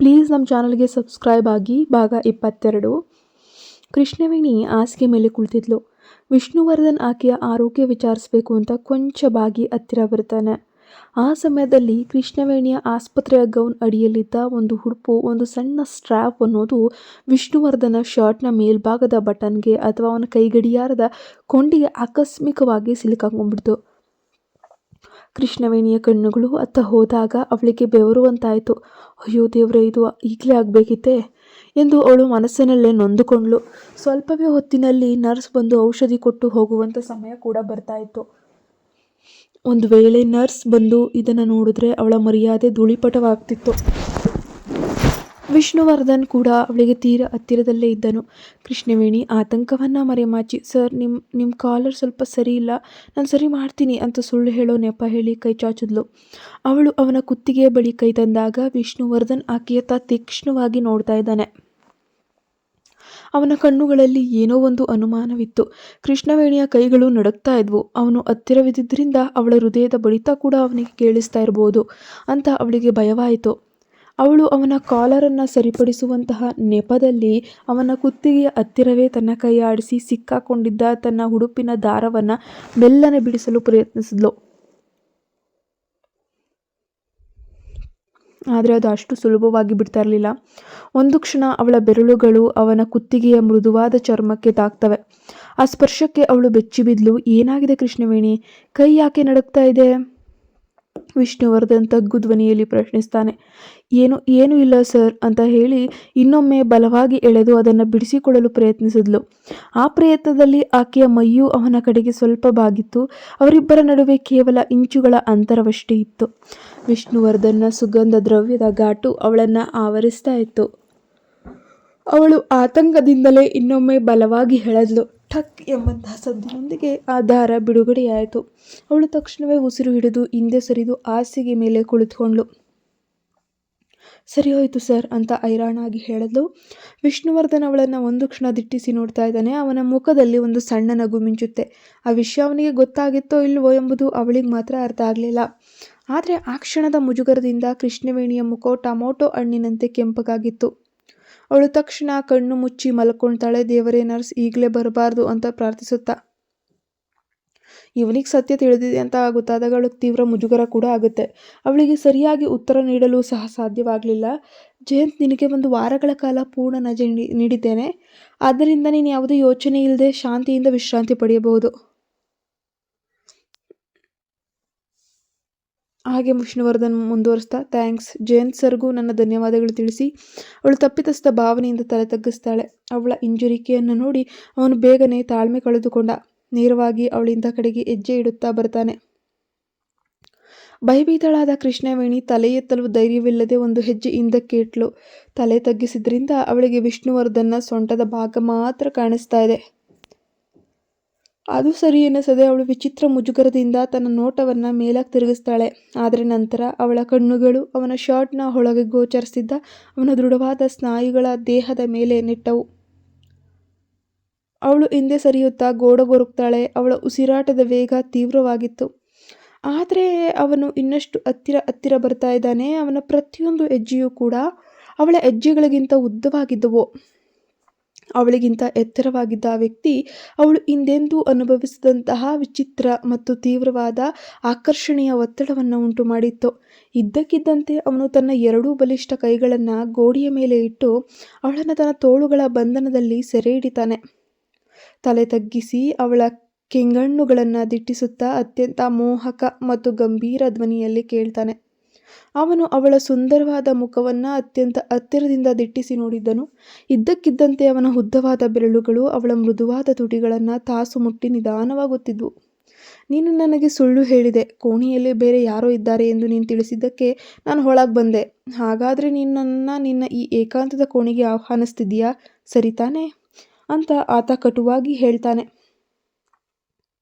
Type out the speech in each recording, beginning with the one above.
Please ನಮ್ಮ ಚಾನಲ್ಗೆ subscribe ಆಗಿ. ಭಾಗ 22. ಕೃಷ್ಣವೇಣಿ ಹಾಸಿಗೆ ಮೇಲೆ ಕುಳಿತಿದ್ಲು. ವಿಷ್ಣುವರ್ಧನ್ ಆಕೆಯ ಆರೋಗ್ಯ ವಿಚಾರಿಸಬೇಕು ಅಂತ ಕೊಂಚ ಬಾಗಿ ಹತ್ತಿರ ಬರ್ತಾನೆ. ಆ ಸಮಯದಲ್ಲಿ ಕೃಷ್ಣವೇಣಿಯ ಆಸ್ಪತ್ರೆಯ ಗೌನ್ ಅಡಿಯಲ್ಲಿದ್ದ ಒಂದು ಉಡುಪು, ಒಂದು ಸಣ್ಣ ಸ್ಟ್ರ್ಯಾಪ್ ಅನ್ನೋದು ವಿಷ್ಣುವರ್ಧನ ಶರ್ಟ್ನ ಮೇಲ್ಭಾಗದ ಬಟನ್ಗೆ ಅಥವಾ ಅವನ ಕೈಗಡಿಯಾರದ ಕೊಂಡಿಗೆ ಆಕಸ್ಮಿಕವಾಗಿ ಸಿಲುಕಾಕೊಂಡ್ಬಿಡ್ತು. ಕೃಷ್ಣವೇಣಿಯ ಕಣ್ಣುಗಳು ಅತ್ತ ಹೋದಾಗ ಅವಳಿಗೆ ಬೆವರುವಂತಾಯಿತು. ಅಯ್ಯೋ ದೇವ್ರೆ, ಇದು ಈಗಲೇ ಆಗಬೇಕಿತ್ತೆ ಎಂದು ಅವಳು ಮನಸ್ಸಿನಲ್ಲೇ ನೊಂದುಕೊಂಡ್ಳು. ಸ್ವಲ್ಪವೇ ಹೊತ್ತಿನಲ್ಲಿ ನರ್ಸ್ ಬಂದು ಔಷಧಿ ಕೊಟ್ಟು ಹೋಗುವಂಥ ಸಮಯ ಕೂಡ ಬರ್ತಾ ಇತ್ತು. ಒಂದು ವೇಳೆ ನರ್ಸ್ ಬಂದು ಇದನ್ನು ನೋಡಿದ್ರೆ ಅವಳ ಮರ್ಯಾದೆ ಧೂಳಿಪಟವಾಗ್ತಿತ್ತು. ವಿಷ್ಣುವರ್ಧನ್ ಕೂಡ ಅವಳಿಗೆ ತೀರ ಹತ್ತಿರದಲ್ಲೇ ಇದ್ದನು. ಕೃಷ್ಣವೇಣಿ ಆತಂಕವನ್ನು ಮರೆಮಾಚಿ, ಸರ್, ನಿಮ್ಮ ಕಾಲರ್ ಸ್ವಲ್ಪ ಸರಿ ಇಲ್ಲ, ನಾನು ಸರಿ ಮಾಡ್ತೀನಿ ಅಂತ ಸುಳ್ಳು ಹೇಳೋ ನೆಪ ಹೇಳಿ ಕೈ ಚಾಚಿದ್ಲು. ಅವಳು ಅವನ ಕುತ್ತಿಗೆಯ ಬಳಿ ಕೈ ತಂದಾಗ ವಿಷ್ಣುವರ್ಧನ್ ಆಕೆಯತ್ತ ತೀಕ್ಷ್ಣವಾಗಿ ನೋಡ್ತಾ ಇದ್ದಾನೆ. ಅವನ ಕಣ್ಣುಗಳಲ್ಲಿ ಏನೋ ಒಂದು ಅನುಮಾನವಿತ್ತು. ಕೃಷ್ಣವೇಣಿಯ ಕೈಗಳು ನಡುಗ್ತಾ ಇದ್ವು. ಅವನು ಹತ್ತಿರವಿದ್ದಿದ್ದರಿಂದ ಅವಳ ಹೃದಯದ ಬಡಿತ ಕೂಡ ಅವನಿಗೆ ಕೇಳಿಸ್ತಾ ಇರಬಹುದು ಅಂತ ಅವಳಿಗೆ ಭಯವಾಯಿತು. ಅವಳು ಅವನ ಕಾಲರನ್ನು ಸರಿಪಡಿಸುವಂತಹ ನೆಪದಲ್ಲಿ ಅವನ ಕುತ್ತಿಗೆಯ ಹತ್ತಿರವೇ ತನ್ನ ಕೈ ಆಡಿಸಿ ಸಿಕ್ಕಾಕೊಂಡಿದ್ದ ತನ್ನ ಉಡುಪಿನ ದಾರವನ್ನು ಮೆಲ್ಲನೆ ಬಿಡಿಸಲು ಪ್ರಯತ್ನಿಸಿದ್ಲು. ಆದರೆ ಅದು ಅಷ್ಟು ಸುಲಭವಾಗಿ ಬಿಡ್ತಾ ಇರಲಿಲ್ಲ. ಒಂದು ಕ್ಷಣ ಅವಳ ಬೆರಳುಗಳು ಅವನ ಕುತ್ತಿಗೆಯ ಮೃದುವಾದ ಚರ್ಮಕ್ಕೆ ತಾಕ್ತವೆ. ಆ ಸ್ಪರ್ಶಕ್ಕೆ ಅವಳು ಬೆಚ್ಚಿಬಿದ್ಲು. ಏನಾಗಿದೆ ಕೃಷ್ಣವೇಣಿ, ಕೈ ಯಾಕೆ ನಡುಗ್ತಾ ಇದೆ? ವಿಷ್ಣುವರ್ಧನ್ ತಗ್ಗು ಧ್ವನಿಯಲ್ಲಿ ಪ್ರಶ್ನಿಸ್ತಾನೆ. ಏನೂ ಇಲ್ಲ ಸರ್ ಅಂತ ಹೇಳಿ ಇನ್ನೊಮ್ಮೆ ಬಲವಾಗಿ ಎಳೆದು ಅದನ್ನು ಬಿಡಿಸಿಕೊಳ್ಳಲು ಪ್ರಯತ್ನಿಸಿದ್ಲು. ಆ ಪ್ರಯತ್ನದಲ್ಲಿ ಆಕೆಯ ಮೈಯು ಅವನ ಕಡೆಗೆ ಸ್ವಲ್ಪ ಬಾಗಿತ್ತು. ಅವರಿಬ್ಬರ ನಡುವೆ ಕೇವಲ ಇಂಚುಗಳ ಅಂತರವಷ್ಟೇ ಇತ್ತು. ವಿಷ್ಣುವರ್ಧನ್ನ ಸುಗಂಧ ದ್ರವ್ಯದ ಘಾಟು ಅವಳನ್ನು ಆವರಿಸ್ತಾ ಇತ್ತು. ಅವಳು ಆತಂಕದಿಂದಲೇ ಇನ್ನೊಮ್ಮೆ ಬಲವಾಗಿ ಎಳೆದ್ಲು. ಠಕ್ ಎಂಬಂತಹ ಸದ್ದಿನೊಂದಿಗೆ ಆ ದಾರ ಬಿಡುಗಡೆಯಾಯಿತು. ಅವಳು ತಕ್ಷಣವೇ ಉಸಿರು ಹಿಡಿದು ಹಿಂದೆ ಸರಿದು ಹಾಸಿಗೆ ಮೇಲೆ ಕುಳಿತುಕೊಂಡ್ಳು. ಸರಿ ಹೋಯ್ತು ಸರ್ ಅಂತ ಐರಾಣಾಗಿ ಹೇಳಿದ್ಲು. ವಿಷ್ಣುವರ್ಧನ್ ಅವಳನ್ನು ಒಂದು ಕ್ಷಣ ದಿಟ್ಟಿಸಿ ನೋಡ್ತಾ ಇದ್ದಾನೆ. ಅವನ ಮುಖದಲ್ಲಿ ಒಂದು ಸಣ್ಣ ನಗು ಮಿಂಚುತ್ತೆ. ಆ ವಿಷಯ ಅವನಿಗೆ ಗೊತ್ತಾಗಿತ್ತೋ ಇಲ್ವೋ ಎಂಬುದು ಅವಳಿಗೆ ಮಾತ್ರ ಅರ್ಥ ಆಗಲಿಲ್ಲ. ಆದರೆ ಆ ಕ್ಷಣದ ಮುಜುಗರದಿಂದ ಕೃಷ್ಣವೇಣಿಯ ಮುಖ ಟೊಮೊಟೊ ಹಣ್ಣಿನಂತೆ ಕೆಂಪಗಾಗಿತ್ತು. ಅವಳು ತಕ್ಷಣ ಕಣ್ಣು ಮುಚ್ಚಿ ಮಲ್ಕೊಳ್ತಾಳೆ. ದೇವರೇ, ನರ್ಸ್ ಈಗಲೇ ಬರಬಾರ್ದು ಅಂತ ಪ್ರಾರ್ಥಿಸುತ್ತಾ. ಇವನಿಗೆ ಸತ್ಯ ತಿಳಿದಿದೆ ಅಂತ ಗೊತ್ತಾದಾಗ ಅವಳಿಗೆ ತೀವ್ರ ಮುಜುಗರ ಕೂಡ ಆಗುತ್ತೆ. ಅವಳಿಗೆ ಸರಿಯಾಗಿ ಉತ್ತರ ನೀಡಲು ಸಹ ಸಾಧ್ಯವಾಗಲಿಲ್ಲ. ಜಯಂತ್, ನಿನಗೆ 1 ವಾರಗಳ ಕಾಲ ಪೂರ್ಣ ರಜೆ ನೀಡಿದ್ದೇನೆ. ಆದ್ದರಿಂದ ನೀನು ಯಾವುದೇ ಯೋಚನೆ ಇಲ್ಲದೆ ಶಾಂತಿಯಿಂದ ವಿಶ್ರಾಂತಿ ಪಡೆಯಬಹುದು. ಹಾಗೆ ವಿಷ್ಣುವರ್ಧನ್ ಮುಂದುವರಿಸ್ತಾ, ಥ್ಯಾಂಕ್ಸ್, ಜಯಂತ್ ಸರ್ಗೂ ನನ್ನ ಧನ್ಯವಾದಗಳು ತಿಳಿಸಿ. ಅವಳು ತಪ್ಪಿತಸ್ಥ ಭಾವನೆಯಿಂದ ತಲೆ ತಗ್ಗಿಸ್ತಾಳೆ. ಅವಳ ಹಿಂಜರಿಕೆಯನ್ನು ನೋಡಿ ಅವನು ಬೇಗನೆ ತಾಳ್ಮೆ ಕಳೆದುಕೊಂಡ. ನೇರವಾಗಿ ಅವಳಿಂದ ಕಡೆಗೆ ಹೆಜ್ಜೆ ಇಡುತ್ತಾ ಬರ್ತಾನೆ. ಭಯಭೀತಳಾದ ಕೃಷ್ಣವೇಣಿ ತಲೆ ಎತ್ತಲು ಧೈರ್ಯವಿಲ್ಲದೆ ಒಂದು ಹೆಜ್ಜೆ ಹಿಂದಕ್ಕೆ ಇಟ್ಲು. ತಲೆ ತಗ್ಗಿಸಿದ್ರಿಂದ ಅವಳಿಗೆ ವಿಷ್ಣುವರ್ಧನ್ನ ಸೊಂಟದ ಭಾಗ ಮಾತ್ರ ಕಾಣಿಸ್ತಾ ಇದೆ. ಅದು ಸರಿ ಎನಿಸದೆ ಅವಳು ವಿಚಿತ್ರ ಮುಜುಗರದಿಂದ ತನ್ನ ನೋಟವನ್ನು ಮೇಲಕ್ಕೆ ತಿರುಗಿಸ್ತಾಳೆ. ಆದರೆ ನಂತರ ಅವಳ ಕಣ್ಣುಗಳು ಅವನ ಶರ್ಟ್ನ ಒಳಗೆ ಗೋಚರಿಸಿದ್ದ ಅವನ ದೃಢವಾದ ಸ್ನಾಯುಗಳ ದೇಹದ ಮೇಲೆ ನೆಟ್ಟವು. ಅವಳು ಹಿಂದೆ ಸರಿಯುತ್ತಾ ಗೋಡಗೊರಗ್ತಾಳೆ. ಅವಳ ಉಸಿರಾಟದ ವೇಗ ತೀವ್ರವಾಗಿತ್ತು. ಆದರೆ ಅವನು ಇನ್ನಷ್ಟು ಹತ್ತಿರ ಬರ್ತಾ ಇದ್ದಾನೆ. ಅವನ ಪ್ರತಿಯೊಂದು ಹೆಜ್ಜೆಯೂ ಕೂಡ ಅವಳ ಹೆಜ್ಜೆಗಳಿಗಿಂತ ಉದ್ದವಾಗಿದ್ದವು. ಅವಳಿಗಿಂತ ಎತ್ತರವಾಗಿದ್ದ ಆ ವ್ಯಕ್ತಿ ಅವಳು ಹಿಂದೆಂದೂ ಅನುಭವಿಸಿದಂತಹ ವಿಚಿತ್ರ ಮತ್ತು ತೀವ್ರವಾದ ಆಕರ್ಷಣೆಯ ಒತ್ತಡವನ್ನು ಉಂಟು ಮಾಡಿತ್ತು. ಇದ್ದಕ್ಕಿದ್ದಂತೆ ಅವನು ತನ್ನ 2 ಬಲಿಷ್ಠ ಕೈಗಳನ್ನು ಗೋಡೆಯ ಮೇಲೆ ಇಟ್ಟು ಅವಳನ್ನು ತನ್ನ ತೋಳುಗಳ ಬಂಧನದಲ್ಲಿ ಸೆರೆ ಹಿಡಿತಾನೆ. ತಲೆ ತಗ್ಗಿಸಿ ಅವಳ ಕೆಂಗಣ್ಣುಗಳನ್ನು ದಿಟ್ಟಿಸುತ್ತಾ ಅತ್ಯಂತ ಮೋಹಕ ಮತ್ತು ಗಂಭೀರ ಧ್ವನಿಯಲ್ಲಿ ಕೇಳ್ತಾನೆ. ಅವನು ಅವಳ ಸುಂದರವಾದ ಮುಖವನ್ನು ಅತ್ಯಂತ ಹತ್ತಿರದಿಂದ ದಿಟ್ಟಿಸಿ ನೋಡಿದ್ದನು. ಇದ್ದಕ್ಕಿದ್ದಂತೆ ಅವನ ಉದ್ದವಾದ ಬೆರಳುಗಳು ಅವಳ ಮೃದುವಾದ ತುಟಿಗಳನ್ನು ತಾಸು ಮುಟ್ಟಿ ನಿಧಾನವಾಗುತ್ತಿದ್ವು. ನೀನು ನನಗೆ ಸುಳ್ಳು ಹೇಳಿದೆ. ಕೋಣೆಯಲ್ಲಿ ಬೇರೆ ಯಾರೋ ಇದ್ದಾರೆ ಎಂದು ನೀನು ತಿಳಿಸಿದ್ದಕ್ಕೆ ನಾನು ಒಳಗೆ ಬಂದೆ. ಹಾಗಾದರೆ ನಿನ್ನ ಈ ಏಕಾಂತದ ಕೋಣೆಗೆ ಆಹ್ವಾನಿಸ್ತಿದ್ದೀಯಾ, ಸರಿ ತಾನೇ ಅಂತ ಆತ ಕಟುವಾಗಿ ಹೇಳ್ತಾನೆ.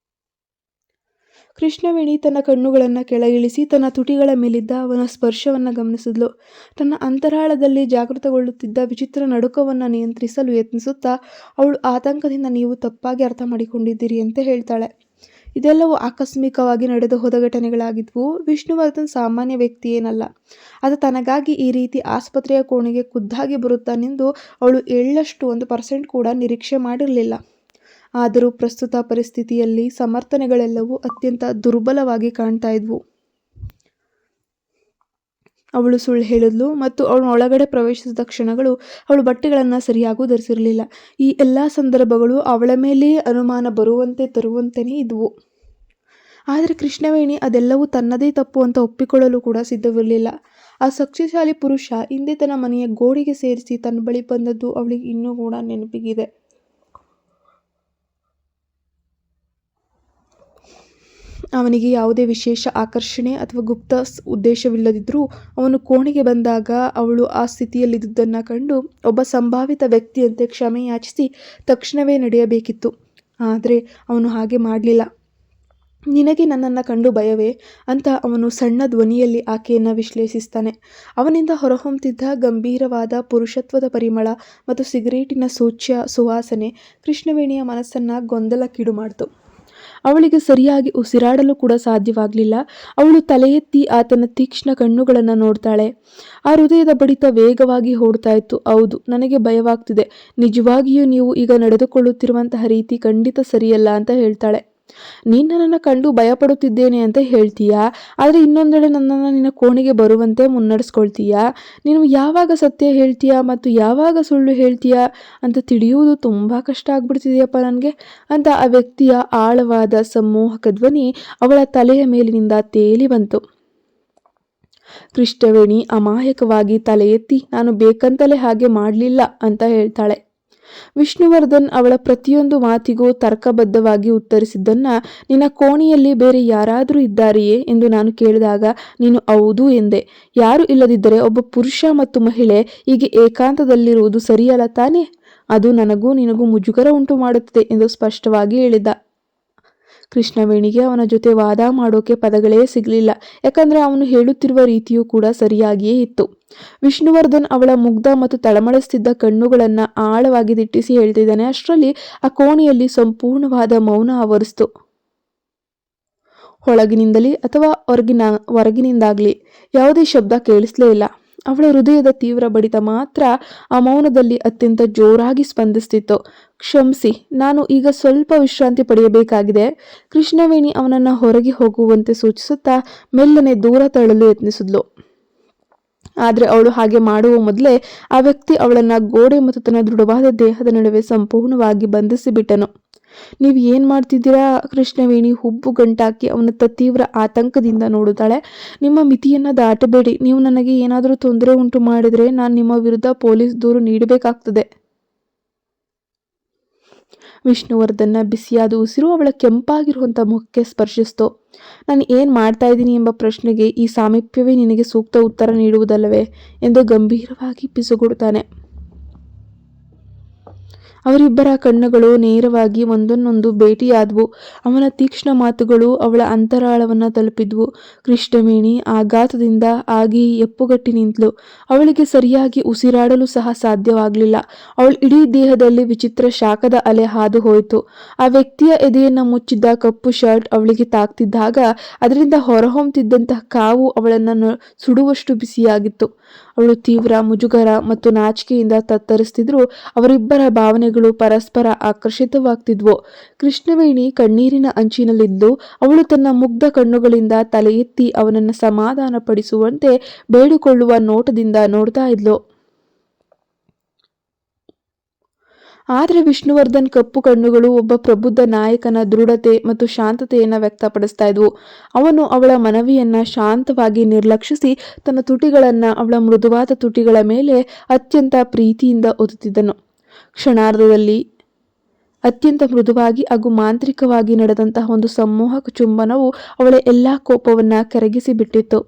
ಕೃಷ್ಣವೇಣಿ ತನ್ನ ಕಣ್ಣುಗಳನ್ನು ಕೆಳಗಿಳಿಸಿ ತನ್ನ ತುಟಿಗಳ ಮೇಲಿದ್ದ ಅವನ ಸ್ಪರ್ಶವನ್ನು ಗಮನಿಸಿದ್ಲು. ತನ್ನ ಅಂತರಾಳದಲ್ಲಿ ಜಾಗೃತಗೊಳ್ಳುತ್ತಿದ್ದ ವಿಚಿತ್ರ ನಡುಕವನ್ನು ನಿಯಂತ್ರಿಸಲು ಯತ್ನಿಸುತ್ತಾ ಅವಳು ಆತಂಕದಿಂದ, ನೀವು ತಪ್ಪಾಗಿ ಅರ್ಥ ಮಾಡಿಕೊಂಡಿದ್ದೀರಿ ಅಂತ ಹೇಳ್ತಾಳೆ. ಇದೆಲ್ಲವೂ ಆಕಸ್ಮಿಕವಾಗಿ ನಡೆದು ಹೋದ ಘಟನೆಗಳಾಗಿದ್ವು. ವಿಷ್ಣುವರ್ಧನ್ ಸಾಮಾನ್ಯ ವ್ಯಕ್ತಿ ಏನಲ್ಲ. ಆತ ತನಗಾಗಿ ಈ ರೀತಿ ಆಸ್ಪತ್ರೆಯ ಕೋಣೆಗೆ ಖುದ್ದಾಗಿ ಬರುತ್ತಾನೆಂದು ಅವಳು ಎಳ್ಳಷ್ಟು 1% ಕೂಡ ನಿರೀಕ್ಷೆ ಮಾಡಿರಲಿಲ್ಲ. ಆದರೂ ಪ್ರಸ್ತುತ ಪರಿಸ್ಥಿತಿಯಲ್ಲಿ ಸಮರ್ಥನೆಗಳೆಲ್ಲವೂ ಅತ್ಯಂತ ದುರ್ಬಲವಾಗಿ ಕಾಣ್ತಾ ಇದ್ವು. ಅವಳು ಸುಳ್ಳು ಹೇಳಿದ್ಲು ಮತ್ತು ಅವಳು ಒಳಗಡೆ ಪ್ರವೇಶಿಸಿದ ಕ್ಷಣಗಳು ಅವಳು ಬಟ್ಟೆಗಳನ್ನು ಸರಿಯಾಗೂ ಧರಿಸಿರಲಿಲ್ಲ. ಈ ಎಲ್ಲ ಸಂದರ್ಭಗಳು ಅವಳ ಮೇಲೆಯೇ ಅನುಮಾನ ತರುವಂತೆಯೇ ಇದ್ವು. ಆದರೆ ಕೃಷ್ಣವೇಣಿ ಅದೆಲ್ಲವೂ ತನ್ನದೇ ತಪ್ಪು ಅಂತ ಒಪ್ಪಿಕೊಳ್ಳಲು ಕೂಡ ಸಿದ್ಧವಿರಲಿಲ್ಲ. ಆ ಶಕ್ತಿಶಾಲಿ ಪುರುಷ ಹಿಂದೆ ತನ್ನ ಮನೆಯ ಗೋಡೆಗೆ ಸೇರಿಸಿ ತನ್ನ ಬಳಿ ಬಂದದ್ದು ಅವಳಿಗೆ ಇನ್ನೂ ಕೂಡ ನೆನಪಿಗಿದೆ. ಅವನಿಗೆ ಯಾವುದೇ ವಿಶೇಷ ಆಕರ್ಷಣೆ ಅಥವಾ ಗುಪ್ತ ಉದ್ದೇಶವಿಲ್ಲದಿದ್ದರೂ ಅವನು ಕೋಣೆಗೆ ಬಂದಾಗ ಅವಳು ಆ ಸ್ಥಿತಿಯಲ್ಲಿದ್ದುದನ್ನು ಕಂಡು ಒಬ್ಬ ಸಂಭಾವಿತ ವ್ಯಕ್ತಿಯಂತೆ ಕ್ಷಮೆ ಯಾಚಿಸಿ ತಕ್ಷಣವೇ ನಡೆಯಬೇಕಿತ್ತು. ಆದರೆ ಅವನು ಹಾಗೆ ಮಾಡಲಿಲ್ಲ. ನಿನಗೆ ನನ್ನನ್ನು ಕಂಡು ಭಯವೇ ಅಂತ ಅವನು ಸಣ್ಣ ಧ್ವನಿಯಲ್ಲಿ ಆಕೆಯನ್ನು ವಿಶ್ಲೇಷಿಸ್ತಾನೆ. ಅವನಿಂದ ಹೊರಹೊಮ್ಮುತ್ತಿದ್ದ ಗಂಭೀರವಾದ ಪುರುಷತ್ವದ ಪರಿಮಳ ಮತ್ತು ಸಿಗರೇಟಿನ ಸುವಾಸನೆ ಕೃಷ್ಣವೇಣಿಯ ಮನಸ್ಸನ್ನು ಗೊಂದಲಕ್ಕೀಡು ಮಾಡಿತು. ಅವಳಿಗೆ ಸರಿಯಾಗಿ ಉಸಿರಾಡಲು ಕೂಡ ಸಾಧ್ಯವಾಗಲಿಲ್ಲ. ಅವಳು ತಲೆ ಎತ್ತಿ ಆತನ ತೀಕ್ಷ್ಣ ಕಣ್ಣುಗಳನ್ನು ನೋಡ್ತಾಳೆ. ಆ ಹೃದಯದ ಬಡಿತ ವೇಗವಾಗಿ ಓಡ್ತಾ ಇತ್ತು. ಹೌದು, ನನಗೆ ಭಯವಾಗ್ತಿದೆ. ನಿಜವಾಗಿಯೂ ನೀವು ಈಗ ನಡೆದುಕೊಳ್ಳುತ್ತಿರುವಂತಹ ರೀತಿ ಖಂಡಿತ ಸರಿಯಲ್ಲ ಅಂತ ಹೇಳ್ತಾಳೆ. ನೀನು ನನ್ನನ್ನು ಕಂಡು ಭಯಪಡುತ್ತಿದ್ದೇನೆ ಅಂತ ಹೇಳ್ತೀಯಾ, ಆದರೆ ಇನ್ನೊಂದೆಡೆ ನನ್ನನ್ನು ನಿನ್ನ ಕೋಣೆಗೆ ಬರುವಂತೆ ಮುನ್ನಡೆಸ್ಕೊಳ್ತೀಯಾ? ನೀನು ಯಾವಾಗ ಸತ್ಯ ಹೇಳ್ತೀಯಾ ಮತ್ತು ಯಾವಾಗ ಸುಳ್ಳು ಹೇಳ್ತೀಯಾ ಅಂತ ತಿಳಿಯುವುದು ತುಂಬ ಕಷ್ಟ ಆಗ್ಬಿಡ್ತಿದೆಯಪ್ಪ ನನಗೆ ಅಂತ ಆ ವ್ಯಕ್ತಿಯ ಆಳವಾದ ಸಮ್ಮೋಹಕ ಧ್ವನಿ ಅವಳ ತಲೆಯ ಮೇಲಿನಿಂದ ತೇಲಿ ಬಂತು. ಕೃಷ್ಣವೇಣಿ ಅಮಾಯಕವಾಗಿ ತಲೆ ಎತ್ತಿ, ನಾನು ಬೇಕಂತಲೇ ಹಾಗೆ ಮಾಡಲಿಲ್ಲ ಅಂತ ಹೇಳ್ತಾಳೆ. ವಿಷ್ಣುವರ್ಧನ್ ಅವಳ ಪ್ರತಿಯೊಂದು ಮಾತಿಗೂ ತರ್ಕಬದ್ಧವಾಗಿ ಉತ್ತರಿಸಿದ್ದನ್ನ, ನಿನ್ನ ಕೋಣೆಯಲ್ಲಿ ಬೇರೆ ಯಾರಾದರೂ ಇದ್ದಾರೆಯೇ ಎಂದು ನಾನು ಕೇಳಿದಾಗ ನೀನು ಹೌದು ಎಂದೆ. ಯಾರು ಇಲ್ಲದಿದ್ದರೆ ಒಬ್ಬ ಪುರುಷ ಮತ್ತು ಮಹಿಳೆ ಹೀಗೆ ಏಕಾಂತದಲ್ಲಿರುವುದು ಸರಿಯಲ್ಲ ತಾನೇ? ಅದು ನನಗೂ ನಿನಗೂ ಮುಜುಗರ ಉಂಟು ಮಾಡುತ್ತದೆ ಎಂದು ಸ್ಪಷ್ಟವಾಗಿ ಹೇಳಿದ್ದ. ಕೃಷ್ಣವೇಣಿಗೆ ಅವನ ಜೊತೆ ವಾದ ಮಾಡೋಕೆ ಪದಗಳೇ ಸಿಗಲಿಲ್ಲ. ಯಾಕಂದ್ರೆ ಅವನು ಹೇಳುತ್ತಿರುವ ರೀತಿಯೂ ಕೂಡ ಸರಿಯಾಗಿಯೇ ಇತ್ತು. ವಿಷ್ಣುವರ್ಧನ್ ಅವಳ ಮುಗ್ಧ ಮತ್ತು ತಳಮಳಿಸ್ತಿದ್ದ ಕಣ್ಣುಗಳನ್ನ ಆಳವಾಗಿ ದಿಟ್ಟಿಸಿ ಹೇಳ್ತಿದ್ದಾನೆ. ಅಷ್ಟರಲ್ಲಿ ಆ ಕೋಣೆಯಲ್ಲಿ ಸಂಪೂರ್ಣವಾದ ಮೌನ ಆವರಿಸ್ತು. ಒಳಗಿನಿಂದಲೇ ಅಥವಾ ಹೊರಗಿನಿಂದಾಗ್ಲಿ ಯಾವುದೇ ಶಬ್ದ ಕೇಳಿಸ್ಲೇ ಇಲ್ಲ. ಅವಳ ಹೃದಯದ ತೀವ್ರ ಬಡಿತ ಮಾತ್ರ ಆ ಮೌನದಲ್ಲಿ ಅತ್ಯಂತ ಜೋರಾಗಿ ಸ್ಪಂದಿಸ್ತಿತ್ತು. ಕ್ಷಮಿಸಿ, ನಾನು ಈಗ ಸ್ವಲ್ಪ ವಿಶ್ರಾಂತಿ ಪಡೆಯಬೇಕಾಗಿದೆ. ಕೃಷ್ಣವೇಣಿ ಅವನನ್ನ ಹೊರಗೆ ಹೋಗುವಂತೆ ಸೂಚಿಸುತ್ತಾ ಮೆಲ್ಲನೆ ದೂರ ತಳ್ಳಲು ಯತ್ನಿಸಿದ್ಲು. ಆದರೆ ಅವಳು ಹಾಗೆ ಮಾಡುವ ಮೊದಲೇ ಆ ವ್ಯಕ್ತಿ ಅವಳನ್ನ ಗೋಡೆ ಮತ್ತು ತನ್ನ ದೃಢವಾದ ದೇಹದ ನಡುವೆ ಸಂಪೂರ್ಣವಾಗಿ ಬಂಧಿಸಿ ಬಿಟ್ಟನು. ನೀವು ಏನ್ ಮಾಡ್ತಿದ್ದೀರಾ? ಕೃಷ್ಣವೇಣಿ ಹುಬ್ಬು ಗಂಟಾಕಿ ಅವನತ್ತ ತೀವ್ರ ಆತಂಕದಿಂದ ನೋಡುತ್ತಾಳೆ. ನಿಮ್ಮ ಮಿತಿಯನ್ನ ದಾಟಬೇಡಿ. ನೀವು ನನಗೆ ಏನಾದರೂ ತೊಂದರೆ ಉಂಟು ಮಾಡಿದ್ರೆ ನಾನು ನಿಮ್ಮ ವಿರುದ್ಧ ಪೊಲೀಸ್ ದೂರು ನೀಡಬೇಕಾಗ್ತದೆ. ವಿಷ್ಣುವರ್ಧನ್ನ ಬಿಸಿಯಾದ ಉಸಿರು ಅವಳ ಕೆಂಪಾಗಿರುವಂಥ ಮುಖಕ್ಕೆ ಸ್ಪರ್ಶಿಸ್ತು. ನಾನು ಏನು ಮಾಡ್ತಾ ಇದ್ದೀನಿ ಎಂಬ ಪ್ರಶ್ನೆಗೆ ಈ ಸಾಮೀಪ್ಯವೇ ನಿನಗೆ ಸೂಕ್ತ ಉತ್ತರ ನೀಡುವುದಲ್ಲವೇ ಎಂದು ಗಂಭೀರವಾಗಿ ಪಿಸುಗುಡುತ್ತಾನೆ. ಅವರಿಬ್ಬರ ಕಣ್ಣುಗಳು ನೇರವಾಗಿ ಒಂದನ್ನೊಂದು ಭೇಟಿಯಾದವು. ಅವನ ತೀಕ್ಷ್ಣ ಮಾತುಗಳು ಅವಳ ಅಂತರಾಳವನ್ನು ತಲುಪಿದ್ವು. ಕೃಷ್ಣವೇಣಿ ಆಘಾತದಿಂದ ಆಗಿ ಎಪ್ಪುಗಟ್ಟಿ ನಿಂತಳು. ಅವಳಿಗೆ ಸರಿಯಾಗಿ ಉಸಿರಾಡಲು ಸಹ ಸಾಧ್ಯವಾಗಲಿಲ್ಲ. ಅವಳ ಇಡೀ ದೇಹದಲ್ಲಿ ವಿಚಿತ್ರ ಶಾಖದ ಅಲೆ ಹಾದು ಹೋಯಿತು. ಆ ವ್ಯಕ್ತಿಯ ಎದೆಯನ್ನು ಮುಚ್ಚಿದ್ದ ಕಪ್ಪು ಶರ್ಟ್ ಅವಳಿಗೆ ತಾಕ್ತಿದ್ದಾಗ ಅದರಿಂದ ಹೊರಹೊಮ್ಮುತ್ತಿದ್ದಂತಹ ಕಾವು ಅವಳನ್ನು ಸುಡುವಷ್ಟು ಬಿಸಿಯಾಗಿತ್ತು. ಅವಳು ತೀವ್ರ ಮುಜುಗರ ಮತ್ತು ನಾಚಿಕೆಯಿಂದ ತತ್ತರಿಸ್ತಿದ್ರು. ಅವರಿಬ್ಬರ ಭಾವನೆಗಳು ಪರಸ್ಪರ ಆಕರ್ಷಿತವಾಗ್ತಿದ್ವು. ಕೃಷ್ಣವೇಣಿ ಕಣ್ಣೀರಿನ ಅಂಚಿನಲ್ಲಿದ್ದು ಅವಳು ತನ್ನ ಮುಗ್ಧ ಕಣ್ಣುಗಳಿಂದ ತಲೆ ಎತ್ತಿ ಅವನನ್ನು ಸಮಾಧಾನ ಪಡಿಸುವಂತೆ ಬೇಡಿಕೊಳ್ಳುವ ನೋಟದಿಂದ ನೋಡ್ತಾ ಇದ್ಲು. ಆದರೆ ವಿಷ್ಣುವರ್ಧನ್ ಕಪ್ಪು ಕಣ್ಣುಗಳು ಒಬ್ಬ ಪ್ರಬುದ್ಧ ನಾಯಕನ ದೃಢತೆ ಮತ್ತು ಶಾಂತತೆಯನ್ನು ವ್ಯಕ್ತಪಡಿಸ್ತಾ ಇದ್ವು. ಅವನು ಅವಳ ಮನವಿಯನ್ನ ಶಾಂತವಾಗಿ ನಿರ್ಲಕ್ಷಿಸಿ ತನ್ನ ತುಟಿಗಳನ್ನು ಅವಳ ಮೃದುವಾದ ತುಟಿಗಳ ಮೇಲೆ ಅತ್ಯಂತ ಪ್ರೀತಿಯಿಂದ ಒತ್ತುತ್ತಿದ್ದನು. ಕ್ಷಣಾರ್ಧದಲ್ಲಿ ಅತ್ಯಂತ ಮೃದುವಾಗಿ ಹಾಗೂ ಮಾಂತ್ರಿಕವಾಗಿ ನಡೆದಂತಹ ಒಂದು ಸಮ್ಮೋಹಕ ಚುಂಬನವು ಅವಳ ಎಲ್ಲಾ ಕೋಪವನ್ನ ಕರಗಿಸಿ ಬಿಟ್ಟಿತ್ತು.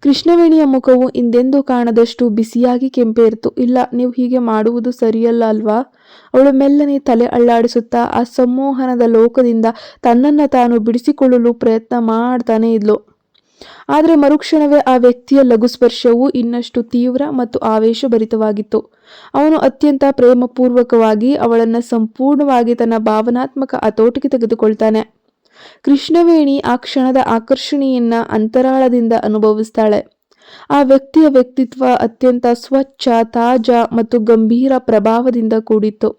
ಕೃಷ್ಣವೇಣಿಯ ಮುಖವು ಹಿಂದೆಂದೂ ಕಾಣದಷ್ಟು ಬಿಸಿಯಾಗಿ ಕೆಂಪೇರಿತು. ಇಲ್ಲ, ನೀವು ಹೀಗೆ ಮಾಡುವುದು ಸರಿಯಲ್ಲ ಅಲ್ವಾ? ಅವಳು ಮೆಲ್ಲನೆ ತಲೆ ಅಳ್ಳಾಡಿಸುತ್ತಾ ಆ ಸಂಮೋಹನದ ಲೋಕದಿಂದ ತನ್ನನ್ನು ತಾನು ಬಿಡಿಸಿಕೊಳ್ಳಲು ಪ್ರಯತ್ನ ಮಾಡ್ತಾನೆ ಇದ್ಲು. ಆದರೆ ಮರುಕ್ಷಣವೇ ಆ ವ್ಯಕ್ತಿಯ ಲಘು ಸ್ಪರ್ಶವು ಇನ್ನಷ್ಟು ತೀವ್ರ ಮತ್ತು ಆವೇಶಭರಿತವಾಗಿತ್ತು. ಅವನು ಅತ್ಯಂತ ಪ್ರೇಮಪೂರ್ವಕವಾಗಿ ಅವಳನ್ನು ಸಂಪೂರ್ಣವಾಗಿ ತನ್ನ ಭಾವನಾತ್ಮಕ ಹತೋಟಿಗೆ ತೆಗೆದುಕೊಳ್ತಾನೆ. ಕೃಷ್ಣವೇಣಿ ಆ ಕ್ಷಣದ ಆಕರ್ಷಣೆಯನ್ನ ಅಂತರಾಳದಿಂದ ಅನುಭವಿಸ್ತಾಳೆ. ಆ ವ್ಯಕ್ತಿಯ ವ್ಯಕ್ತಿತ್ವ ಅತ್ಯಂತ ಸ್ವಚ್ಛ, ತಾಜಾ ಮತ್ತು ಗಂಭೀರ ಪ್ರಭಾವದಿಂದ ಕೂಡಿತ್ತು.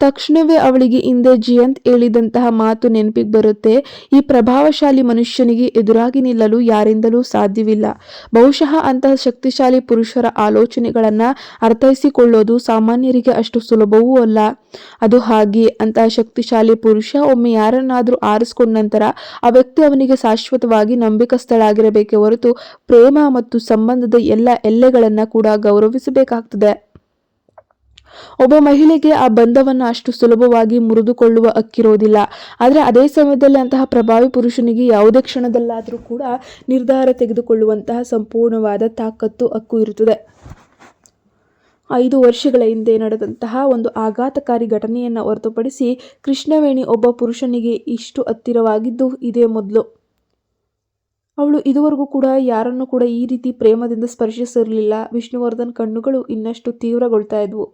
ತಕ್ಷಣವೇ ಅವಳಿಗೆ ಹಿಂದೆ ಜಯಂತ್ ಹೇಳಿದಂತಹ ಮಾತು ನೆನಪಿಗೆ ಬರುತ್ತೆ. ಈ ಪ್ರಭಾವಶಾಲಿ ಮನುಷ್ಯನಿಗೆ ಎದುರಾಗಿ ನಿಲ್ಲಲು ಯಾರಿಂದಲೂ ಸಾಧ್ಯವಿಲ್ಲ. ಬಹುಶಃ ಅಂತಹ ಶಕ್ತಿಶಾಲಿ ಪುರುಷರ ಆಲೋಚನೆಗಳನ್ನ ಅರ್ಥೈಸಿಕೊಳ್ಳೋದು ಸಾಮಾನ್ಯರಿಗೆ ಅಷ್ಟು ಸುಲಭವೂ ಅಲ್ಲ. ಅದು ಹಾಗೆ ಅಂತಹ ಶಕ್ತಿಶಾಲಿ ಪುರುಷ ಒಮ್ಮೆ ಯಾರನ್ನಾದ್ರೂ ಆರಿಸ್ಕೊಂಡ ನಂತರ ಆ ವ್ಯಕ್ತಿ ಅವನಿಗೆ ಶಾಶ್ವತವಾಗಿ ನಂಬಿಕಸ್ಥಳಾಗಿರಬೇಕೇ ಹೊರತು ಪ್ರೇಮ ಮತ್ತು ಸಂಬಂಧದ ಎಲ್ಲ ಎಲ್ಲೆಗಳನ್ನ ಕೂಡ ಗೌರವಿಸಬೇಕಾಗ್ತದೆ. ಒಬ್ಬ ಮಹಿಳೆಗೆ ಆ ಬಂಧವನ್ನ ಅಷ್ಟು ಸುಲಭವಾಗಿ ಮುರಿದುಕೊಳ್ಳುವ ಹಕ್ಕಿರೋದಿಲ್ಲ. ಆದರೆ ಅದೇ ಸಮಯದಲ್ಲಿ ಅಂತಹ ಪ್ರಭಾವಿ ಪುರುಷನಿಗೆ ಯಾವುದೇ ಕ್ಷಣದಲ್ಲಾದರೂ ಕೂಡ ನಿರ್ಧಾರ ತೆಗೆದುಕೊಳ್ಳುವಂತಹ ಸಂಪೂರ್ಣವಾದ ತಾಕತ್ತು, ಹಕ್ಕು ಇರುತ್ತದೆ. 5 ವರ್ಷಗಳ ಹಿಂದೆ ನಡೆದಂತಹ ಒಂದು ಆಘಾತಕಾರಿ ಘಟನೆಯನ್ನು ಹೊರತುಪಡಿಸಿ ಕೃಷ್ಣವೇಣಿ ಒಬ್ಬ ಪುರುಷನಿಗೆ ಇಷ್ಟು ಹತ್ತಿರವಾಗಿದ್ದು ಇದೇ ಮೊದಲು. ಅವಳು ಇದುವರೆಗೂ ಕೂಡ ಯಾರನ್ನು ಕೂಡ ಈ ರೀತಿ ಪ್ರೇಮದಿಂದ ಸ್ಪರ್ಶಿಸಿರಲಿಲ್ಲ. ವಿಷ್ಣುವರ್ಧನ್ ಕಣ್ಣುಗಳು ಇನ್ನಷ್ಟು ತೀವ್ರಗೊಳ್ತಾ ಇದ್ವು.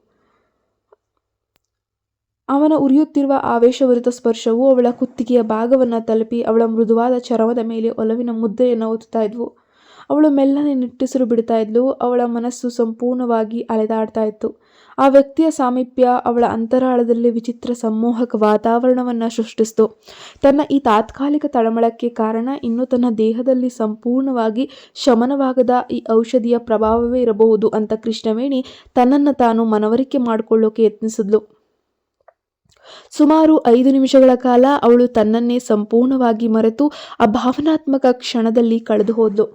ಅವನ ಉರಿಯುತ್ತಿರುವ ಆವೇಶಭರಿತ ಸ್ಪರ್ಶವು ಅವಳ ಕುತ್ತಿಗೆಯ ಭಾಗವನ್ನು ತಲುಪಿ ಅವಳ ಮೃದುವಾದ ಚರ್ಮದ ಮೇಲೆ ಒಲವಿನ ಮುದ್ರೆಯನ್ನು ಒತ್ತುತ್ತಾ ಇದ್ವು. ಅವಳು ಮೆಲ್ಲನೆ ನಿಟ್ಟುಸಿರು ಬಿಡ್ತಾ ಇದ್ಲು. ಅವಳ ಮನಸ್ಸು ಸಂಪೂರ್ಣವಾಗಿ ಅಲೆದಾಡ್ತಾ ಇತ್ತು. ಆ ವ್ಯಕ್ತಿಯ ಸಾಮೀಪ್ಯ ಅವಳ ಅಂತರಾಳದಲ್ಲಿ ವಿಚಿತ್ರ ಸಮ್ಮೋಹಕ ವಾತಾವರಣವನ್ನು ಸೃಷ್ಟಿಸಿತು. ತನ್ನ ಈ ತಾತ್ಕಾಲಿಕ ತಳಮಳಕ್ಕೆ ಕಾರಣ ಇನ್ನು ತನ್ನ ದೇಹದಲ್ಲಿ ಸಂಪೂರ್ಣವಾಗಿ ಶಮನವಾಗದ ಈ ಔಷಧಿಯ ಪ್ರಭಾವವೇ ಇರಬಹುದು ಅಂತ ಕೃಷ್ಣವೇಣಿ ತನ್ನನ್ನು ತಾನು ಮನವರಿಕೆ ಮಾಡಿಕೊಳ್ಳೋಕೆ ಯತ್ನಿಸಿದ್ಲು. ಸುಮಾರು 5 ನಿಮಿಷಗಳ ಕಾಲ ಅವಳು ತನ್ನನ್ನೇ ಸಂಪೂರ್ಣವಾಗಿ ಮರೆತು ಆ ಭಾವನಾತ್ಮಕ ಕ್ಷಣದಲ್ಲಿ ಕಳೆದು ಹೋದ್ಲು.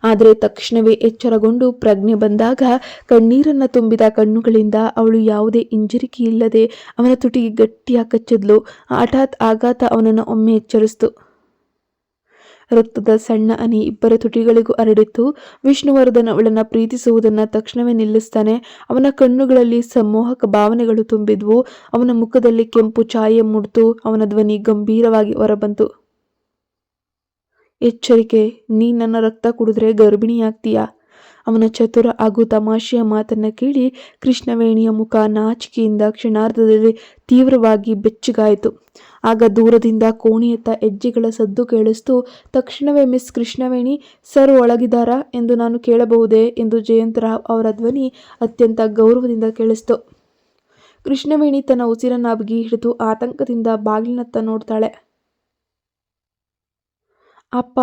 ಆದರೆ ತಕ್ಷಣವೇ ಎಚ್ಚರಗೊಂಡು ಪ್ರಜ್ಞೆ ಬಂದಾಗ ಕಣ್ಣೀರನ್ನು ತುಂಬಿದ ಕಣ್ಣುಗಳಿಂದ ಅವಳು ಯಾವುದೇ ಹಿಂಜರಿಕೆ ಇಲ್ಲದೆ ಅವನ ತುಟಿಗೆ ಗಟ್ಟಿಯಾಗಿ ಕಚ್ಚಿದ್ಲು. ಹಠಾತ್ ಆಘಾತ ಅವನನ್ನು ಒಮ್ಮೆ ಎಚ್ಚರಿಸಿತು. ರಕ್ತದ ಸಣ್ಣ ಹನಿ ಇಬ್ಬರ ತುಟಿಗಳಿಗೂ ಹರಡಿತ್ತು. ವಿಷ್ಣುವರ್ಧನ್ ಅವಳನ್ನು ಪ್ರೀತಿಸುವುದನ್ನು ತಕ್ಷಣವೇ ನಿಲ್ಲಿಸ್ತಾನೆ. ಅವನ ಕಣ್ಣುಗಳಲ್ಲಿ ಸಮ್ಮೋಹಕ ಭಾವನೆಗಳು ತುಂಬಿದ್ವು. ಅವನ ಮುಖದಲ್ಲಿ ಕೆಂಪು ಛಾಯೆ ಮೂಡ್ತು. ಅವನ ಧ್ವನಿ ಗಂಭೀರವಾಗಿ ಹೊರಬಂತು. ಎಚ್ಚರಿಕೆ, ನೀ ನನ್ನ ರಕ್ತ ಕುಡಿದ್ರೆ ಗರ್ಭಿಣಿಯಾಗ್ತೀಯಾ? ಅವನ ಚತುರ ಹಾಗೂ ತಮಾಷೆಯ ಮಾತನ್ನ ಕೇಳಿ ಕೃಷ್ಣವೇಣಿಯ ಮುಖ ನಾಚಿಕೆಯಿಂದ ಕ್ಷಣಾರ್ಧದಲ್ಲಿ ತೀವ್ರವಾಗಿ ಬೆಚ್ಚಗಾಯಿತು. ಆಗ ದೂರದಿಂದ ಕೋಣೆಯತ್ತ ಹೆಜ್ಜೆಗಳ ಸದ್ದು ಕೇಳಿಸ್ತು. ತಕ್ಷಣವೇ ಮಿಸ್ ಕೃಷ್ಣವೇಣಿ ಸರ್ ಒಳಗಿದ್ದಾರಾ ಎಂದು ನಾನು ಕೇಳಬಹುದೇ ಎಂದು ಜಯಂತರಾವ್ ಅವರ ಧ್ವನಿ ಅತ್ಯಂತ ಗೌರವದಿಂದ ಕೇಳಿಸ್ತು. ಕೃಷ್ಣವೇಣಿ ತನ್ನ ಉಸಿರನ್ನ ಬಿಗಿ ಹಿಡಿದು ಆತಂಕದಿಂದ ಬಾಗಿಲಿನತ್ತ ನೋಡ್ತಾಳೆ. ಅಪ್ಪ,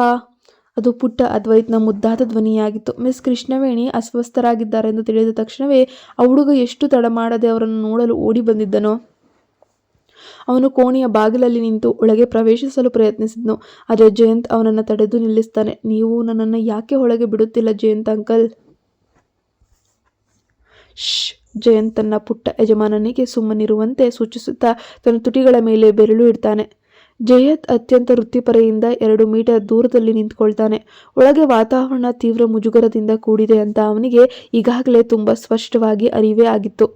ಅದು ಪುಟ್ಟ ಅದ್ವೈತ್ನ ಮುದ್ದಾದ ಧ್ವನಿಯಾಗಿತ್ತು. ಮಿಸ್ ಕೃಷ್ಣವೇಣಿ ಅಸ್ವಸ್ಥರಾಗಿದ್ದಾರೆಂದು ತಿಳಿದ ತಕ್ಷಣವೇ ಆ ಹುಡುಗ ಎಷ್ಟು ತಡ ಮಾಡದೆ ಅವರನ್ನು ನೋಡಲು ಓಡಿ ಬಂದಿದ್ದನೋ. ಅವನು ಕೋಣೆಯ ಬಾಗಿಲಲ್ಲಿ ನಿಂತು ಒಳಗೆ ಪ್ರವೇಶಿಸಲು ಪ್ರಯತ್ನಿಸಿದ್ನು. ಆದರೆ ಜಯಂತ್ ಅವನನ್ನು ತಡೆದು ನಿಲ್ಲಿಸ್ತಾನೆ. ನೀವು ನನ್ನನ್ನು ಯಾಕೆ ಒಳಗೆ ಬಿಡುತ್ತಿಲ್ಲ ಜಯಂತ್ ಅಂಕಲ್? ಶ್! ಜಯಂತ್ ತನ್ನ ಪುಟ್ಟ ಯಜಮಾನನಿಗೆ ಸುಮ್ಮನಿರುವಂತೆ ಸೂಚಿಸುತ್ತಾ ತನ್ನ ತುಟಿಗಳ ಮೇಲೆ ಬೆರಳು ಇಡ್ತಾನೆ. ಜಯಂತ್ ಅತ್ಯಂತ ವೃತ್ತಿಪರೆಯಿಂದ 2 ಮೀಟರ್ ದೂರದಲ್ಲಿ ನಿಂತ್ಕೊಳ್ತಾನೆ. ಒಳಗೆ ವಾತಾವರಣ ತೀವ್ರ ಮುಜುಗರದಿಂದ ಕೂಡಿದೆ ಅಂತ ಅವನಿಗೆ ಈಗಾಗಲೇ ತುಂಬಾ ಸ್ಪಷ್ಟವಾಗಿ ಅರಿವೇ ಆಗಿತ್ತು.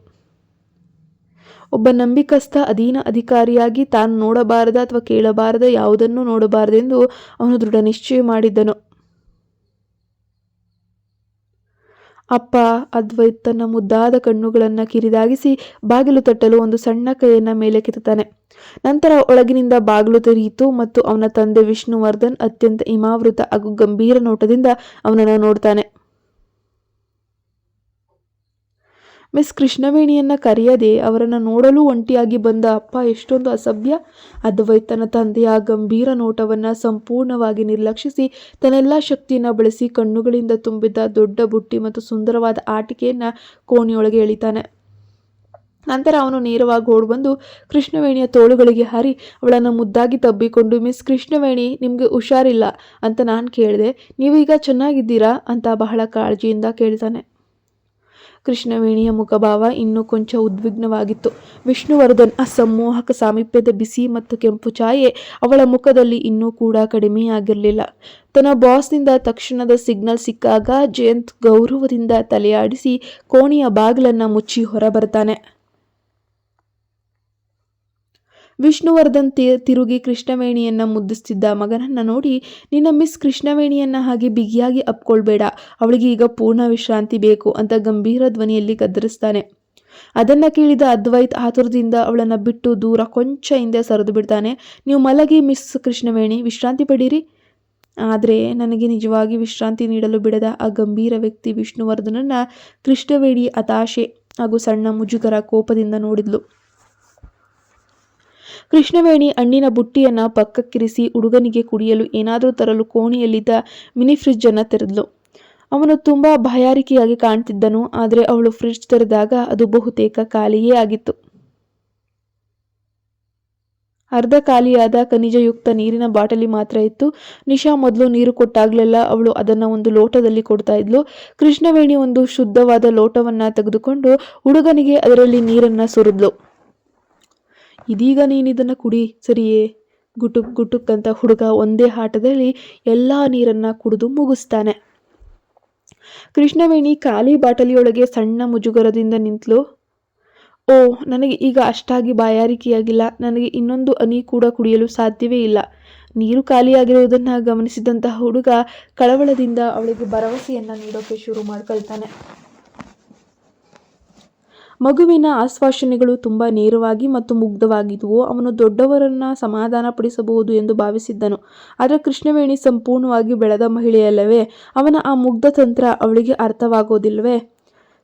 ಒಬ್ಬ ನಂಬಿಕಸ್ಥ ಅಧೀನ ಅಧಿಕಾರಿಯಾಗಿ ತಾನು ನೋಡಬಾರದ ಅಥವಾ ಕೇಳಬಾರದ ಯಾವುದನ್ನು ನೋಡಬಾರದೆಂದು ಅವನು ದೃಢ ನಿಶ್ಚಯ ಮಾಡಿದ್ದನು. ಅಪ್ಪ, ಅದ್ವೈತ್ ತನ್ನ ಮುದ್ದಾದ ಕಣ್ಣುಗಳನ್ನು ಕಿರಿದಾಗಿಸಿ ಬಾಗಿಲು ತಟ್ಟಲು ಒಂದು ಸಣ್ಣ ಕೈಯನ್ನ ಮೇಲೆ ಕೆತ್ತುತ್ತಾನೆ. ನಂತರ ಒಳಗಿನಿಂದ ಬಾಗಿಲು ತೆರೆಯಿತು ಮತ್ತು ಅವನ ತಂದೆ ವಿಷ್ಣುವರ್ಧನ್ ಅತ್ಯಂತ ಹಿಮಾವೃತ ಹಾಗೂ ಗಂಭೀರ ನೋಟದಿಂದ ಅವನನ್ನು ನೋಡ್ತಾನೆ. ಮಿಸ್ ಕೃಷ್ಣವೇಣಿಯನ್ನ ಕರೆಯದೆ ಅವರನ್ನು ನೋಡಲು ಒಂಟಿಯಾಗಿ ಬಂದ ಅಪ್ಪ ಎಷ್ಟೊಂದು ಅಸಭ್ಯ! ಅದ್ವೈತ್ ತನ್ನ ತಂದೆಯ ಗಂಭೀರ ನೋಟವನ್ನು ಸಂಪೂರ್ಣವಾಗಿ ನಿರ್ಲಕ್ಷಿಸಿ ತನ್ನೆಲ್ಲ ಶಕ್ತಿಯನ್ನು ಬಳಸಿ ಕಣ್ಣುಗಳಿಂದ ತುಂಬಿದ್ದ ದೊಡ್ಡ ಬುಟ್ಟಿ ಮತ್ತು ಸುಂದರವಾದ ಆಟಿಕೆಯನ್ನ ಕೋಣೆಯೊಳಗೆ ಎಳಿತಾನೆ. ನಂತರ ಅವನು ನೇರವಾಗಿ ಓಡ್ಬಂದು ಕೃಷ್ಣವೇಣಿಯ ತೋಳುಗಳಿಗೆ ಹಾರಿ ಅವಳನ್ನು ಮುದ್ದಾಗಿ ತಬ್ಬಿಕೊಂಡು, ಮಿಸ್ ಕೃಷ್ಣವೇಣಿ, ನಿಮಗೆ ಹುಷಾರಿಲ್ಲ ಅಂತ ನಾನು ಕೇಳಿದೆ, ನೀವೀಗ ಚೆನ್ನಾಗಿದ್ದೀರಾ ಅಂತ ಬಹಳ ಕಾಳಜಿಯಿಂದ ಕೇಳ್ತಾನೆ. ಕೃಷ್ಣವೇಣಿಯ ಮುಖಭಾವ ಇನ್ನೂ ಕೊಂಚ ಉದ್ವಿಗ್ನವಾಗಿತ್ತು. ವಿಷ್ಣುವರ್ಧನ್ ಆ ಸಮ್ಮೋಹಕ ಸಾಮೀಪ್ಯದ ಬಿಸಿ ಮತ್ತು ಕೆಂಪು ಛಾಯೆ ಅವಳ ಮುಖದಲ್ಲಿ ಇನ್ನೂ ಕೂಡ ಕಡಿಮೆಯಾಗಿರಲಿಲ್ಲ. ತನ್ನ ಬಾಸ್ನಿಂದ ತಕ್ಷಣದ ಸಿಗ್ನಲ್ ಸಿಕ್ಕಾಗ ಜಯಂತ್ ಗೌರವದಿಂದ ತಲೆಯಾಡಿಸಿ ಕೋಣೆಯ ಬಾಗಿಲನ್ನು ಮುಚ್ಚಿ ಹೊರಬರ್ತಾನೆ. ವಿಷ್ಣುವರ್ಧನ್ ತಿರುಗಿ ಕೃಷ್ಣವೇಣಿಯನ್ನ ಮುದ್ದಿಸ್ತಿದ್ದ ಮಗನನ್ನ ನೋಡಿ, ನಿನ್ನ ಮಿಸ್ ಕೃಷ್ಣವೇಣಿಯನ್ನ ಹಾಗೆ ಬಿಗಿಯಾಗಿ ಅಪ್ಕೊಳ್ಬೇಡ, ಅವಳಿಗೆ ಈಗ ಪೂರ್ಣ ವಿಶ್ರಾಂತಿ ಬೇಕು ಅಂತ ಗಂಭೀರ ಧ್ವನಿಯಲ್ಲಿ ಗದರಿಸ್ತಾನೆ. ಅದನ್ನು ಕೇಳಿದ ಅದ್ವೈತ್ ಆತುರದಿಂದ ಅವಳನ್ನು ಬಿಟ್ಟು ದೂರ ಕೊಂಚ ಹಿಂದೆ ಸರಿದು ಬಿಡ್ತಾನೆ. ನೀವು ಮಲಗಿ ಮಿಸ್ ಕೃಷ್ಣವೇಣಿ, ವಿಶ್ರಾಂತಿ ಪಡೀರಿ. ಆದರೆ ನನಗೆ ನಿಜವಾಗಿ ವಿಶ್ರಾಂತಿ ನೀಡಲು ಬಿಡದ ಆ ಗಂಭೀರ ವ್ಯಕ್ತಿ ವಿಷ್ಣುವರ್ಧನನ್ನ ಕೃಷ್ಣವೇಣಿ ಹತಾಶೆ ಹಾಗೂ ಸಣ್ಣ ಮುಜುಗರ ಕೋಪದಿಂದ ನೋಡಿದ್ಲು. ಕೃಷ್ಣವೇಣಿ ಹಣ್ಣಿನ ಬುಟ್ಟಿಯನ್ನು ಪಕ್ಕಕ್ಕಿರಿಸಿ ಹುಡುಗನಿಗೆ ಕುಡಿಯಲು ಏನಾದರೂ ತರಲು ಕೋಣೆಯಲ್ಲಿದ್ದ ಮಿನಿ ಫ್ರಿಡ್ಜ್ ಅನ್ನು ತೆರೆದ್ಲು. ಅವನು ತುಂಬ ಬಾಯಾರಿಕೆಯಾಗಿ ಕಾಣ್ತಿದ್ದನು. ಆದರೆ ಅವಳು ಫ್ರಿಡ್ಜ್ ತೆರೆದಾಗ ಅದು ಬಹುತೇಕ ಖಾಲಿಯೇ ಆಗಿತ್ತು. ಅರ್ಧ ಖಾಲಿಯಾದ ಖನಿಜಯುಕ್ತ ನೀರಿನ ಬಾಟಲಿ ಮಾತ್ರ ಇತ್ತು. ನಿಶಾ ಮೊದಲು ನೀರು ಕೊಟ್ಟಾಗ್ಲೆಲ್ಲ ಅವಳು ಅದನ್ನು ಒಂದು ಲೋಟದಲ್ಲಿ ಕೊಡ್ತಾ ಇದ್ಲು. ಕೃಷ್ಣವೇಣಿ ಒಂದು ಶುದ್ಧವಾದ ಲೋಟವನ್ನು ತೆಗೆದುಕೊಂಡು ಹುಡುಗನಿಗೆ ಅದರಲ್ಲಿ ನೀರನ್ನು ಸುರಿದ್ಲು. ಇದೀಗ ನೀನಿದನ್ನು ಕುಡಿ, ಸರಿಯೇ? ಗುಟುಕ್ ಗುಟುಕ್ ಅಂತ ಹುಡುಗ ಒಂದೇ ಆಟದಲ್ಲಿ ಎಲ್ಲ ನೀರನ್ನು ಕುಡಿದು ಮುಗಿಸ್ತಾನೆ. ಕೃಷ್ಣವೇಣಿ ಖಾಲಿ ಬಾಟಲಿಯೊಳಗೆ ಸಣ್ಣ ಮುಜುಗರದಿಂದ ನಿಂತಳು. ಓ, ನನಗೆ ಈಗ ಅಷ್ಟಾಗಿ ಬಾಯಾರಿಕೆಯಾಗಿಲ್ಲ. ನನಗೆ ಇನ್ನೊಂದು ಹನಿ ಕೂಡ ಕುಡಿಯಲು ಸಾಧ್ಯವೇ ಇಲ್ಲ. ನೀರು ಖಾಲಿಯಾಗಿರುವುದನ್ನು ಗಮನಿಸಿದಂತಹ ಹುಡುಗ ಕಳವಳದಿಂದ ಅವಳಿಗೆ ಭರವಸೆಯನ್ನು ನೀಡೋಕೆ ಶುರು ಮಾಡ್ಕೊಳ್ತಾನೆ. ಮಗುವಿನ ಆಶ್ವಾಸನೆಗಳು ತುಂಬ ನೇರವಾಗಿ ಮತ್ತು ಮುಗ್ಧವಾಗಿದ್ವು. ಅವನು ದೊಡ್ಡವರನ್ನ ಸಮಾಧಾನಪಡಿಸಬಹುದು ಎಂದು ಭಾವಿಸಿದ್ದನು. ಆದರೆ ಕೃಷ್ಣವೇಣಿ ಸಂಪೂರ್ಣವಾಗಿ ಬೆಳೆದ ಮಹಿಳೆಯಲ್ಲವೇ? ಅವನ ಆ ಮುಗ್ಧ ತಂತ್ರ ಅವಳಿಗೆ ಅರ್ಥವಾಗೋದಿಲ್ವೇ?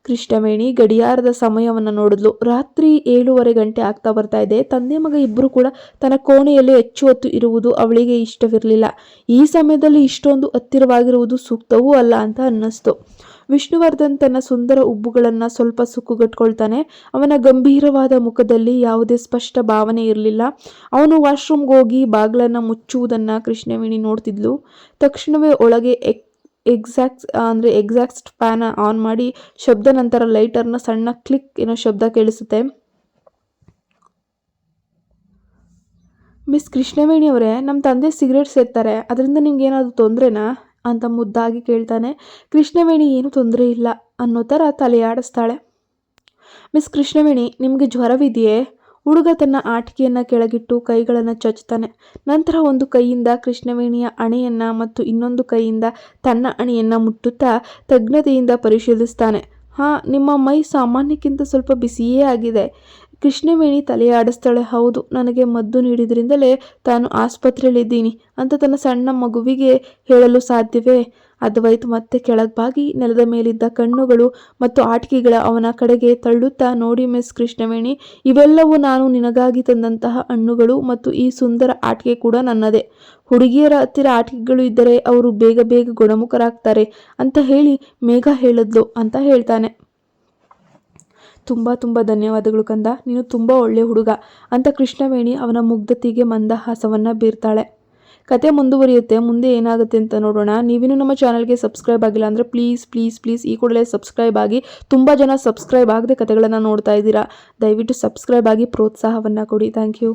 ಕೃಷ್ಣವೇಣಿ ಗಡಿಯಾರದ ಸಮಯವನ್ನು ನೋಡಿದ್ಲು. ರಾತ್ರಿ 7:15 ಗಂಟೆ ಆಗ್ತಾ ಬರ್ತಾ ಇದೆ. ತಂದೆ ಮಗ ಇಬ್ಬರು ಕೂಡ ತನ್ನ ಕೋಣೆಯಲ್ಲಿ ಹೆಚ್ಚು ಹೊತ್ತು ಇರುವುದು ಅವಳಿಗೆ ಇಷ್ಟವಿರಲಿಲ್ಲ. ಈ ಸಮಯದಲ್ಲಿ ಇಷ್ಟೊಂದು ಹತ್ತಿರವಾಗಿರುವುದು ಸೂಕ್ತವೂ ಅಲ್ಲ ಅಂತ ಅನ್ನಿಸ್ತು. ವಿಷ್ಣುವರ್ಧನ್ ತನ್ನ ಸುಂದರ ಉಬ್ಬುಗಳನ್ನು ಸ್ವಲ್ಪ ಸುಕ್ಕುಗಟ್ಕೊಳ್ತಾನೆ. ಅವನ ಗಂಭೀರವಾದ ಮುಖದಲ್ಲಿ ಯಾವುದೇ ಸ್ಪಷ್ಟ ಭಾವನೆ ಇರಲಿಲ್ಲ. ಅವನು ವಾಶ್ರೂಮ್ಗೆ ಹೋಗಿ ಬಾಗಿಲನ್ನು ಮುಚ್ಚುವುದನ್ನು ಕೃಷ್ಣವೇಣಿ ನೋಡ್ತಿದ್ಲು. ತಕ್ಷಣವೇ ಒಳಗೆ ಎಕ್ಸಾಸ್ಟ್ ಫ್ಯಾನ್ ಆನ್ ಮಾಡಿ ಶಬ್ದ ನಂತರ ಲೈಟರ್ನ ಸಣ್ಣ ಕ್ಲಿಕ್ ಏನೋ ಶಬ್ದ ಕೇಳಿಸುತ್ತೆ. ಮಿಸ್ ಕೃಷ್ಣವೇಣಿ ಅವರೇ, ನಮ್ಮ ತಂದೆ ಸಿಗರೇಟ್ ಸೇರ್ತಾರೆ, ಅದರಿಂದ ನಿಮ್ಗೆ ಏನಾದರೂ ತೊಂದರೆನಾ ಅಂತ ಮುದ್ದಾಗಿ ಕೇಳ್ತಾನೆ. ಕೃಷ್ಣವೇಣಿ ಏನು ತೊಂದರೆ ಇಲ್ಲ ಅನ್ನೋ ಥರ ತಲೆಯಾಡಿಸ್ತಾಳೆ. ಮಿಸ್ ಕೃಷ್ಣವೇಣಿ, ನಿಮಗೆ ಜ್ವರವಿದೆಯೇ? ಹುಡುಗ ತನ್ನ ಆಟಿಕೆಯನ್ನು ಕೆಳಗಿಟ್ಟು ಕೈಗಳನ್ನು ಚಚ್ಚುತ್ತಾನೆ. ನಂತರ ಒಂದು ಕೈಯಿಂದ ಕೃಷ್ಣವೇಣಿಯ ಹಣೆಯನ್ನು ಮತ್ತು ಇನ್ನೊಂದು ಕೈಯಿಂದ ತನ್ನ ಹಣೆಯನ್ನು ಮುಟ್ಟುತ್ತಾ ತಜ್ಞತೆಯಿಂದ ಪರಿಶೀಲಿಸ್ತಾನೆ. ಹಾಂ, ನಿಮ್ಮ ಮೈ ಸಾಮಾನ್ಯಕ್ಕಿಂತ ಸ್ವಲ್ಪ ಬಿಸಿಯೇ ಆಗಿದೆ. ಕೃಷ್ಣವೇಣಿ ತಲೆಯಾಡಿಸ್ತಾಳೆ. ಹೌದು, ನನಗೆ ಮದ್ದು ನೀಡಿದ್ರಿಂದಲೇ ತಾನು ಆಸ್ಪತ್ರೆಯಲ್ಲಿದ್ದೀನಿ ಅಂತ ತನ್ನ ಸಣ್ಣ ಮಗುವಿಗೆ ಹೇಳಲು ಸಾಧ್ಯವೇ? ಅದ್ವೈತ್ ಮತ್ತೆ ಕೆಳಗ್ಬಾಗಿ ನೆಲದ ಮೇಲಿದ್ದ ಕಣ್ಣುಗಳು ಮತ್ತು ಆಟಿಕೆಗಳ ಅವನ ಕಡೆಗೆ ತಳ್ಳುತ್ತಾ, ನೋಡಿ ಮಿಸ್ ಕೃಷ್ಣವೇಣಿ, ಇವೆಲ್ಲವೂ ನಾನು ನಿನಗಾಗಿ ತಂದಂತಹ ಹಣ್ಣುಗಳು ಮತ್ತು ಈ ಸುಂದರ ಆಟಿಕೆ ಕೂಡ ನನ್ನದೇ. ಹುಡುಗಿಯರ ಹತ್ತಿರ ಆಟಿಕೆಗಳು ಇದ್ದರೆ ಅವರು ಬೇಗ ಬೇಗ ಗುಣಮುಖರಾಗ್ತಾರೆ ಅಂತ ಹೇಳಿ ಮೇಘ ಹೇಳಿದ್ಲು ಅಂತ ಹೇಳ್ತಾನೆ. ತುಂಬ ಧನ್ಯವಾದಗಳು ಕಂದ, ನೀನು ತುಂಬ ಒಳ್ಳೆಯ ಹುಡುಗ ಅಂತ ಕೃಷ್ಣವೇಣಿ ಅವನ ಮುಗ್ಧತೆಗೆ ಮಂದಹಾಸವನ್ನು ಬೀರ್ತಾಳೆ. ಕತೆ ಮುಂದುವರಿಯುತ್ತೆ. ಮುಂದೆ ಏನಾಗುತ್ತೆ ಅಂತ ನೋಡೋಣ. ನೀವಿನ್ನೂ ನಮ್ಮ ಚಾನಲ್ಗೆ ಸಬ್ಸ್ಕ್ರೈಬ್ ಆಗಿಲ್ಲ ಅಂದರೆ ಪ್ಲೀಸ್ ಈ ಕೂಡಲೇ ಸಬ್ಸ್ಕ್ರೈಬ್ ಆಗಿ. ತುಂಬ ಜನ ಸಬ್ಸ್ಕ್ರೈಬ್ ಆಗದೆ ಕತೆಗಳನ್ನು ನೋಡ್ತಾ ಇದ್ದೀರಾ. ದಯವಿಟ್ಟು ಸಬ್ಸ್ಕ್ರೈಬ್ ಆಗಿ ಪ್ರೋತ್ಸಾಹವನ್ನು ಕೊಡಿ. Thank you.